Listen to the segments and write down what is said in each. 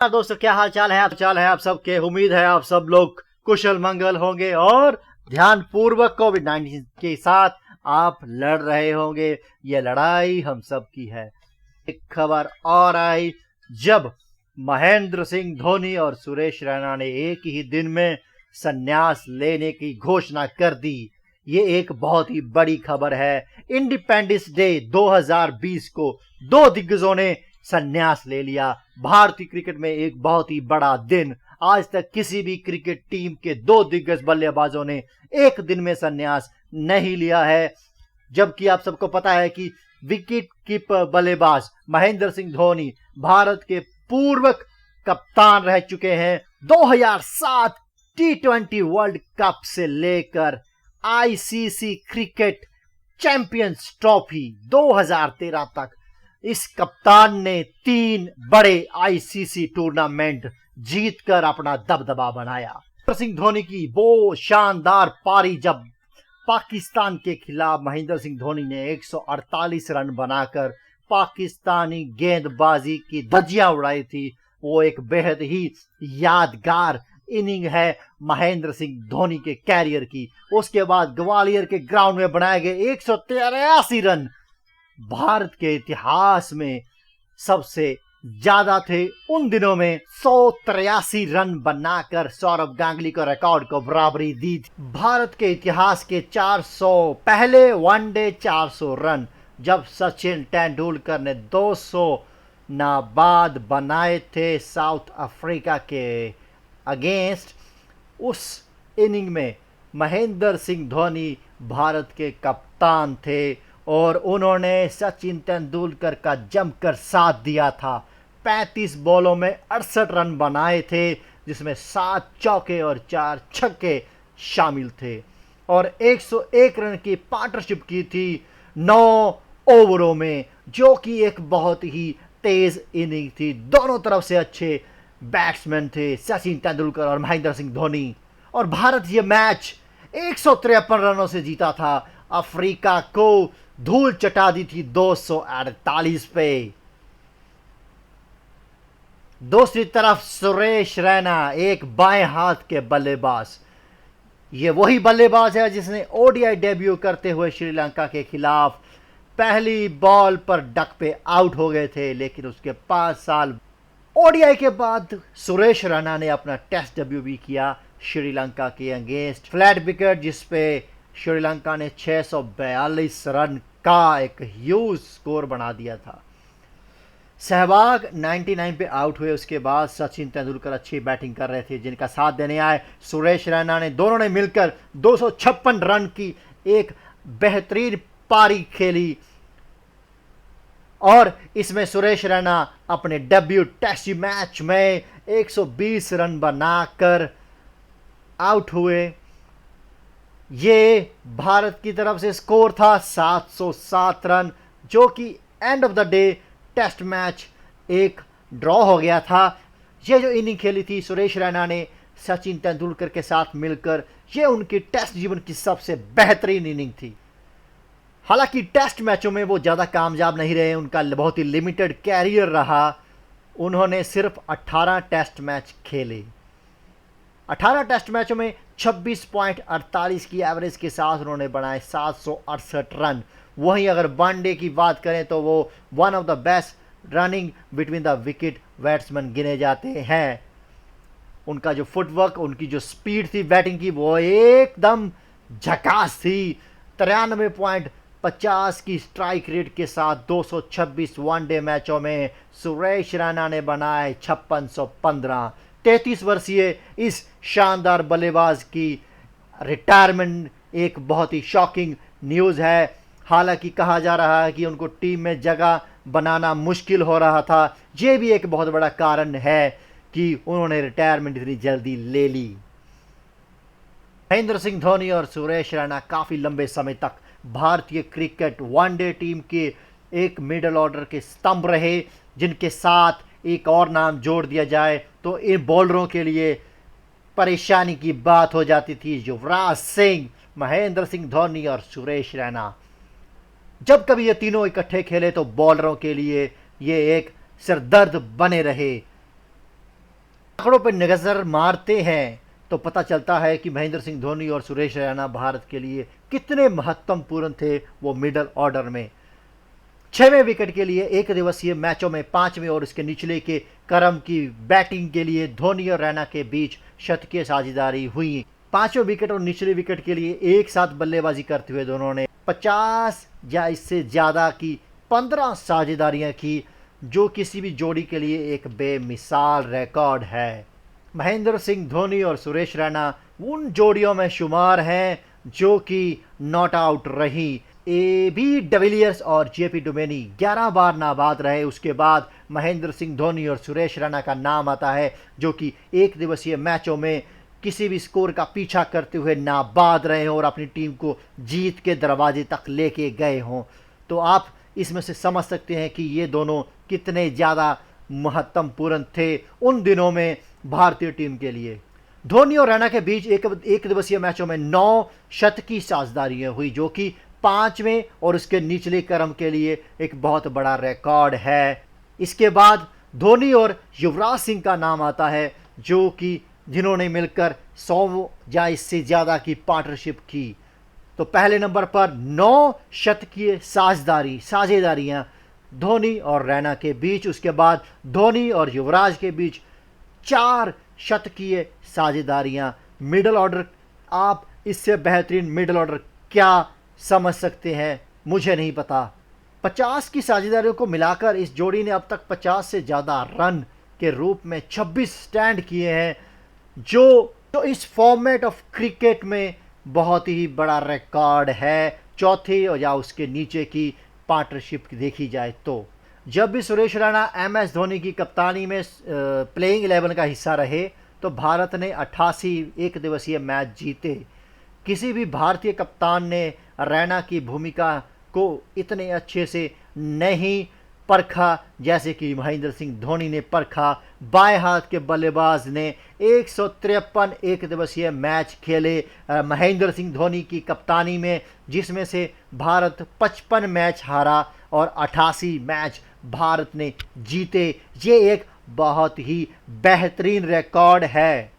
दोस्तों, क्या हाल चाल है? आप सबके। उम्मीद है आप सब लोग कुशल मंगल होंगे और ध्यान पूर्वक कोविड-19 के साथ आप लड़ रहे होंगे। ये लड़ाई हम सब की है। एक खबर और आई जब महेंद्र सिंह धोनी और सुरेश रैना ने एक ही दिन में संन्यास लेने की घोषणा कर दी। ये एक बहुत ही बड़ी खबर है। इंडिपेंडेंस डे 2020 को दो दिग्गजों ने संन्यास ले लिया। भारतीय क्रिकेट में एक बहुत ही बड़ा दिन। आज तक किसी भी क्रिकेट टीम के दो दिग्गज बल्लेबाजों ने एक दिन में संन्यास नहीं लिया है। जबकि आप सबको पता है कि विकेट कीपर बल्लेबाज महेंद्र सिंह धोनी भारत के पूर्व कप्तान रह चुके हैं। 2007 T20 वर्ल्ड कप से लेकर आईसीसी क्रिकेट चैंपियंस ट्रॉफी 2013 तक इस कप्तान ने 3 बड़े आईसीसी टूर्नामेंट जीतकर अपना दबदबा बनाया। महेंद्र सिंह धोनी की वो शानदार पारी जब पाकिस्तान के खिलाफ महेंद्र सिंह धोनी ने 148 रन बनाकर पाकिस्तानी गेंदबाजी की धज्जियां उड़ाई थी, वो एक बेहद ही यादगार इनिंग है महेंद्र सिंह धोनी के कैरियर की। उसके बाद ग्वालियर के ग्राउंड में बनाए गए 183 रन भारत के इतिहास में सबसे ज्यादा थे। उन दिनों में 183 रन बनाकर सौरव गांगुली को रिकॉर्ड को बराबरी दी थी। भारत के इतिहास के 400 पहले वनडे 400 रन जब सचिन तेंदुलकर ने 200 नाबाद बनाए थे साउथ अफ्रीका के अगेंस्ट, उस इनिंग में महेंद्र सिंह धोनी भारत के कप्तान थे और उन्होंने सचिन तेंदुलकर का जमकर साथ दिया था। 35 बॉलों में 68 रन बनाए थे, जिसमें 7 चौके और 4 छक्के शामिल थे और 101 रन की पार्टनरशिप की थी 9 ओवरों में, जो कि एक बहुत ही तेज इनिंग थी। दोनों तरफ से अच्छे बैट्समैन थे सचिन तेंदुलकर और महेंद्र सिंह धोनी, और भारत ये मैच 153 रनों से जीता था। अफ्रीका को धूल चटा दी थी 248 पे। दूसरी तरफ सुरेश रैना, एक बाएं हाथ के बल्लेबाज, ये वही बल्लेबाज है जिसने ओडीआई डेब्यू करते हुए श्रीलंका के खिलाफ पहली बॉल पर डक पे आउट हो गए थे, लेकिन उसके 5 साल ओडीआई के बाद सुरेश रैना ने अपना टेस्ट डेब्यू भी किया श्रीलंका के अगेंस्ट। फ्लैट विकेट जिसपे श्रीलंका ने 642 रन का एक ह्यूज स्कोर बना दिया था। सहवाग 99 पे आउट हुए। उसके बाद सचिन तेंदुलकर अच्छी बैटिंग कर रहे थे, जिनका साथ देने आए सुरेश रैना ने। दोनों ने मिलकर 256 रन की एक बेहतरीन पारी खेली और इसमें सुरेश रैना अपने डेब्यू टेस्ट मैच में 120 रन बनाकर आउट हुए। ये भारत की तरफ से स्कोर था 707 रन, जो कि end of the day test match एक ड्रॉ हो गया था। ये जो इनिंग खेली थी सुरेश रैना ने सचिन तेंदुलकर के साथ मिलकर, ये उनकी टेस्ट जीवन की सबसे बेहतरीन इनिंग थी। हालांकि टेस्ट मैचों में वो ज़्यादा कामयाब नहीं रहे, उनका बहुत ही लिमिटेड कैरियर रहा। उन्होंने सिर्फ 18 टेस्ट मैच खेले। 18 टेस्ट मैचों में 26.48 की एवरेज के साथ उन्होंने बनाए 768 रन। वहीं अगर वनडे की बात करें तो वो one of the best running between the wicket batsman गिने जाते हैं। उनका जो फुटवर्क, उनकी जो स्पीड थी बैटिंग की, वो एकदम झकास थी। 93.50 की स्ट्राइक रेट के साथ 226 वनडे मैचों में सुरेश रैना ने बनाए 5615। 33 वर्षीय इस शानदार बल्लेबाज की रिटायरमेंट एक बहुत ही शॉकिंग न्यूज़ है। हालांकि कहा जा रहा है कि उनको टीम में जगह बनाना मुश्किल हो रहा था। ये भी एक बहुत बड़ा कारण है कि उन्होंने रिटायरमेंट इतनी जल्दी ले ली। महेंद्र सिंह धोनी और सुरेश रैना काफ़ी लंबे समय तक भारतीय क्रिकेट वनडे टीम के एक मिडिल ऑर्डर के स्तंभ रहे, जिनके साथ एक और नाम जोड़ दिया जाए तो इन बॉलरों के लिए परेशानी की बात हो जाती थी। युवराज सिंह, महेंद्र सिंह धोनी और सुरेश रैना, जब कभी ये तीनों इकट्ठे खेले तो बॉलरों के लिए ये एक सिरदर्द बने रहे। आंकड़ों पर नजर मारते हैं तो पता चलता है कि महेंद्र सिंह धोनी और सुरेश रैना भारत के लिए कितने महत्वपूर्ण थे। वो मिडल ऑर्डर में 6वें विकेट के लिए एक दिवसीय मैचों में 5वें और उसके निचले के क्रम की बैटिंग के लिए धोनी और रैना के बीच शतकीय साझेदारी हुई। 5वें विकेट और निचले विकेट के लिए एक साथ बल्लेबाजी करते हुए दोनों ने 50 या इससे ज़्यादा की 15 साझेदारियां की, जो किसी भी जोड़ी के लिए एक बेमिसाल रिकॉर्ड है। महेंद्र सिंह धोनी और सुरेश रैना उन जोड़ियों में शुमार हैं जो कि नॉट आउट रही। AB डिविलियर्स और JP डुमेनी 11 बार नाबाद रहे। उसके बाद महेंद्र सिंह धोनी और सुरेश रैना का नाम आता है, जो कि एक दिवसीय मैचों में किसी भी स्कोर का पीछा करते हुए नाबाद रहे हों और अपनी टीम को जीत के दरवाजे तक लेके गए हों। तो आप इसमें से समझ सकते हैं कि ये दोनों कितने ज़्यादा महत्वपूर्ण थे उन दिनों में भारतीय टीम के लिए। धोनी और रैना के बीच एक दिवसीय मैचों में 9 शतकीय साझेदारियां हुई, जो कि 5वें और उसके निचले क्रम के लिए एक बहुत बड़ा रिकॉर्ड है। इसके बाद धोनी और युवराज सिंह का नाम आता है, जो कि जिन्होंने मिलकर 100 या इससे ज़्यादा की पार्टनरशिप की। तो पहले नंबर पर 9 शतकीय साझेदारियां धोनी और रैना के बीच। उसके बाद धोनी और युवराज के बीच 4 शतकीय साझेदारियां। मिडल ऑर्डर, आप इससे बेहतरीन मिडल ऑर्डर क्या समझ सकते हैं, मुझे नहीं पता। 50 की साझेदारियों को मिलाकर इस जोड़ी ने अब तक 50 से ज़्यादा रन के रूप में 26 स्टैंड किए हैं, जो इस फॉर्मेट ऑफ क्रिकेट में बहुत ही बड़ा रिकॉर्ड है। चौथी या उसके नीचे की पार्टनरशिप देखी जाए तो जब भी सुरेश रैना MS धोनी की कप्तानी में प्लेइंग 11 का हिस्सा रहे तो भारत ने 88 एक दिवसीय मैच जीते। किसी भी भारतीय कप्तान ने रैना की भूमिका को इतने अच्छे से नहीं परखा जैसे कि महेंद्र सिंह धोनी ने परखा। बाएं हाथ के बल्लेबाज ने 153 एक दिवसीय मैच खेले महेंद्र सिंह धोनी की कप्तानी में, जिसमें से भारत 55 मैच हारा और 88 मैच भारत ने जीते। ये एक बहुत ही बेहतरीन रिकॉर्ड है।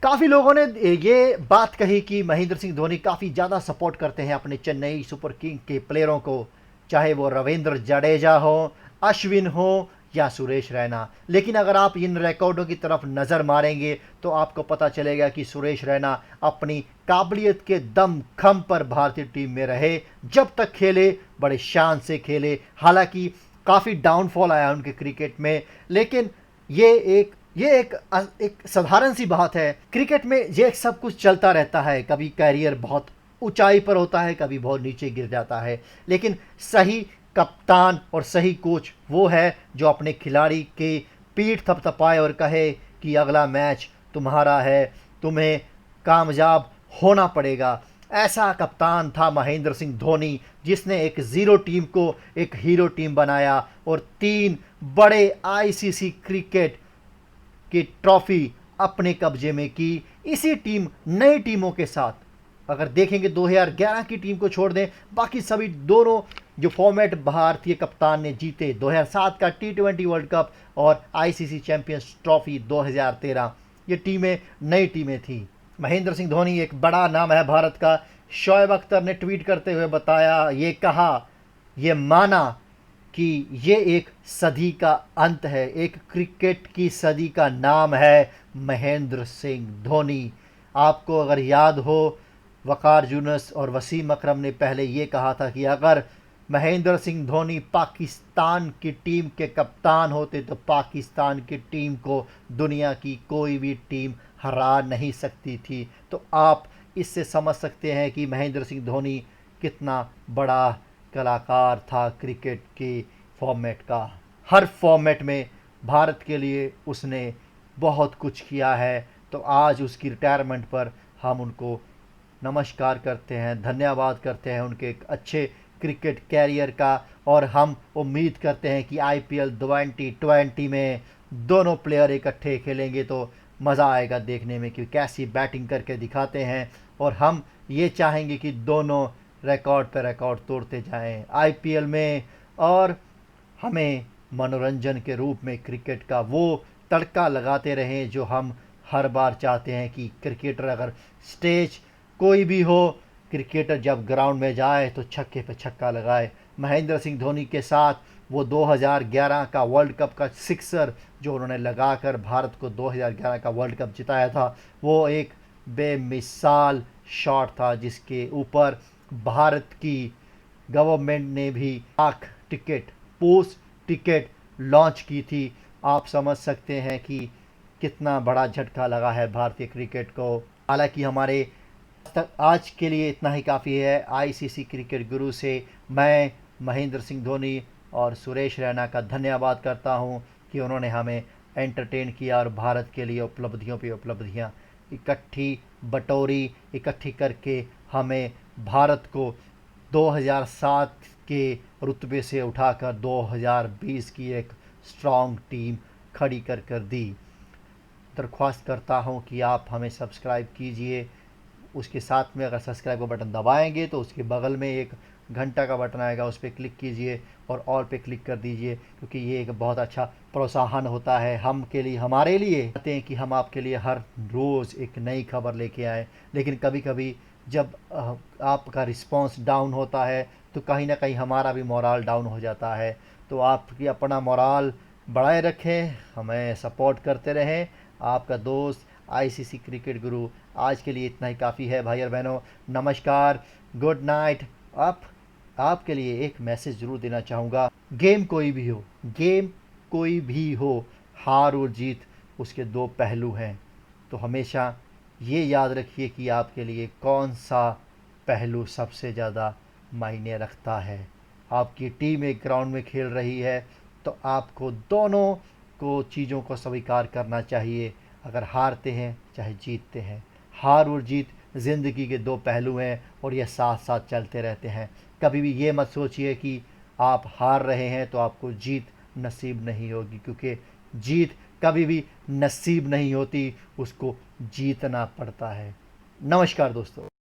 काफ़ी लोगों ने ये बात कही कि महेंद्र सिंह धोनी काफ़ी ज़्यादा सपोर्ट करते हैं अपने चेन्नई सुपर किंग के प्लेयरों को, चाहे वो रविंद्र जडेजा हो, अश्विन हो या सुरेश रैना। लेकिन अगर आप इन रिकॉर्डों की तरफ नज़र मारेंगे तो आपको पता चलेगा कि सुरेश रैना अपनी काबिलियत के दम खम पर भारतीय टीम में रहे। जब तक खेले बड़े शान से खेले। हालांकि काफ़ी डाउनफॉल आया उनके क्रिकेट में, लेकिन ये एक साधारण सी बात है। क्रिकेट में ये सब कुछ चलता रहता है। कभी कैरियर बहुत ऊंचाई पर होता है, कभी बहुत नीचे गिर जाता है, लेकिन सही कप्तान और सही कोच वो है जो अपने खिलाड़ी के पीठ थपथपाए और कहे कि अगला मैच तुम्हारा है, तुम्हें कामयाब होना पड़ेगा। ऐसा कप्तान था महेंद्र सिंह धोनी, जिसने एक ज़ीरो टीम को एक हीरो टीम बनाया और 3 बड़े ICC क्रिकेट की ट्रॉफी अपने कब्जे में की। इसी टीम नई टीमों के साथ अगर देखेंगे 2011 की टीम को छोड़ दें, बाकी सभी दोनों जो फॉर्मेट भारतीय कप्तान ने जीते, 2007 का T20 वर्ल्ड कप और ICC चैंपियंस ट्रॉफी 2013, ये टीमें नई टीमें थी। महेंद्र सिंह धोनी एक बड़ा नाम है भारत का। शोएब अख्तर ने ट्वीट करते हुए बताया, ये कहा, ये माना कि ये एक सदी का अंत है, एक क्रिकेट की सदी का नाम है महेंद्र सिंह धोनी। आपको अगर याद हो, वकार यूनुस और वसीम अकरम ने पहले ये कहा था कि अगर महेंद्र सिंह धोनी पाकिस्तान की टीम के कप्तान होते तो पाकिस्तान की टीम को दुनिया की कोई भी टीम हरा नहीं सकती थी। तो आप इससे समझ सकते हैं कि महेंद्र सिंह धोनी कितना बड़ा कलाकार था क्रिकेट के फॉर्मेट का। हर फॉर्मेट में भारत के लिए उसने बहुत कुछ किया है। तो आज उसकी रिटायरमेंट पर हम उनको नमस्कार करते हैं, धन्यवाद करते हैं उनके एक अच्छे क्रिकेट कैरियर का। और हम उम्मीद करते हैं कि IPL 2020 में दोनों प्लेयर इकट्ठे खेलेंगे तो मज़ा आएगा देखने में कि कैसी बैटिंग करके दिखाते हैं। और हम ये चाहेंगे कि दोनों रिकॉर्ड पर रिकॉर्ड तोड़ते जाएं IPL में, और हमें मनोरंजन के रूप में क्रिकेट का वो तड़का लगाते रहें जो हम हर बार चाहते हैं कि क्रिकेटर अगर स्टेज कोई भी हो, क्रिकेटर जब ग्राउंड में जाए तो छक्के पे छक्का लगाए। महेंद्र सिंह धोनी के साथ वो 2011 का वर्ल्ड कप का सिक्सर जो उन्होंने लगाकर भारत को 2011 का वर्ल्ड कप जिताया था, वो एक बेमिसाल शॉट था जिसके ऊपर भारत की गवर्नमेंट ने भी lakh ticket post ticket launch की थी। आप समझ सकते हैं कि कितना बड़ा झटका लगा है भारतीय क्रिकेट को। हालांकि हमारे आज के लिए इतना ही काफ़ी है। आईसीसी क्रिकेट गुरु से मैं महेंद्र सिंह धोनी और सुरेश रैना का धन्यवाद करता हूं कि उन्होंने हमें एंटरटेन किया और भारत के लिए उपलब्धियों पे उपलब्धियां इकट्ठी बटोरी, इकट्ठी करके हमें भारत को 2007 के रुतबे से उठाकर 2020 की एक स्ट्रॉन्ग टीम खड़ी कर दी। दरख्वास्त करता हूं कि आप हमें सब्सक्राइब कीजिए। उसके साथ में अगर सब्सक्राइब का बटन दबाएंगे तो उसके बगल में एक घंटा का बटन आएगा, उस पर क्लिक कीजिए और ऑल पे क्लिक कर दीजिए, क्योंकि ये एक बहुत अच्छा प्रोत्साहन होता है हम के लिए, हमारे लिए। चाहते हैं कि हम आपके लिए हर रोज़ एक नई खबर लेके आएँ, लेकिन कभी कभी जब आपका रिस्पांस डाउन होता है तो कहीं ना कहीं हमारा भी मोराल डाउन हो जाता है। तो आप अपना मोराल बढ़ाए रखें, हमें सपोर्ट करते रहें। आपका दोस्त आईसीसी क्रिकेट गुरु। आज के लिए इतना ही काफ़ी है भाई और बहनों। नमस्कार, गुड नाइट। आपके लिए एक मैसेज ज़रूर देना चाहूँगा। गेम कोई भी हो, हार और जीत उसके दो पहलू हैं। तो हमेशा ये याद रखिए कि आपके लिए कौन सा पहलू सबसे ज़्यादा मायने रखता है। आपकी टीम एक ग्राउंड में खेल रही है तो आपको दोनों को चीज़ों को स्वीकार करना चाहिए। अगर हारते हैं चाहे जीतते हैं, हार और जीत ज़िंदगी के दो पहलू हैं और ये साथ साथ चलते रहते हैं। कभी भी ये मत सोचिए कि आप हार रहे हैं तो आपको जीत नसीब नहीं होगी, क्योंकि जीत कभी भी नसीब नहीं होती, उसको जीतना पड़ता है। नमस्कार दोस्तों।